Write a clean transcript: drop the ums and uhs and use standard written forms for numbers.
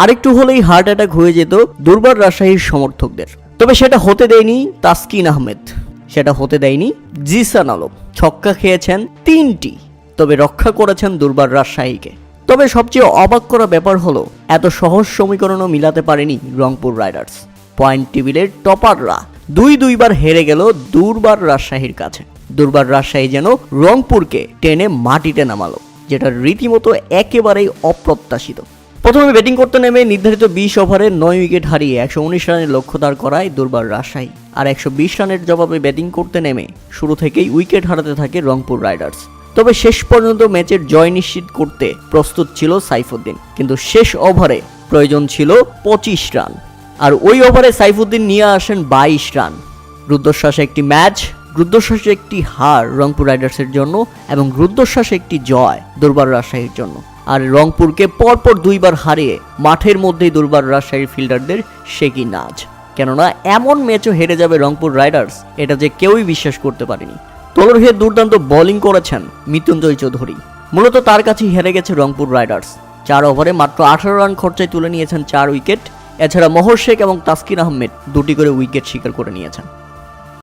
আরেকটু হলেই heart attack হয়ে যেত দুর্বার রাজশাহীর সমর্থকদের। তবে সেটা হতে দেয়নি তাসকিন আহমেদ, সেটা হতে দেয়নি জিসান আলম। ছক্কা খেয়েছেন 3টি, তবে রক্ষা করেছেন দুর্বার রাজশাহীকে। তবে সবচেয়ে অবাক করা ব্যাপার হলো এত সহজ সমীকরণও মিলাতে পারেনি রংপুর রাইডার্স। পয়েন্ট টেবিলের টপাররা দুইবার হেরে গেল দুর্বার রাজশাহীর কাছে। দুর্বার রাজশাহী যেন রংপুরকে টেনে মাটিতে নামালো, যেটা রীতিমতো একেবারেই অপ্রত্যাশিত। প্রথমে ব্যাটিং করতে নেমে নির্ধারিত 20 ওভারে 9 উইকেট হারিয়ে 119 রানের লক্ষ্য দাঁড় করায় দুর্বার রাজশাহী। আর 120 রানের জবাবে ব্যাটিং করতে নেমে শুরু থেকেই উইকেট হারাতে থাকে রংপুর রাইডার্স। তবে শেষ পর্যন্ত ম্যাচের জয় নিশ্চিত করতে প্রস্তুত ছিল সাইফুদ্দিন, কিন্তু শেষ ওভারে প্রয়োজন ছিল 25 রান, আর ওই ওভারে সাইফুদ্দিন নিয়ে আসেন 22 রান। রুদ্ধশ্বাসে একটি ম্যাচ, রুদ্ধশ্বাসে একটি হার রংপুর রাইডার্সের জন্য, এবং রুদ্ধশ্বাসে একটি জয় দুর্বার রাজশাহীর জন্য। আর রংপুরকে পরপর 2বার হারিয়ে মাঠের মধ্যেই দুর্বার রাজশাহীর ফিল্ডারদের সে কি নাচ। কেননা এমন ম্যাচও হেরে যাবে রংপুর রাইডার্স, এটা যে কেউই বিশ্বাস করতে পারেনি। তলোর হয়ে দুর্দান্ত বোলিং করেছেন মৃত্যুঞ্জয় চৌধুরী। মূলত তার কাছেই হেরে গেছে রংপুর রাইডার্স। 4 ওভারে মাত্র 18 রান খরচায় তুলে নিয়েছেন 4 উইকেট। এছাড়া মোহর শেখ এবং তাসকিন আহমেদ 2টি করে উইকেট শিকার করে নিয়েছেন।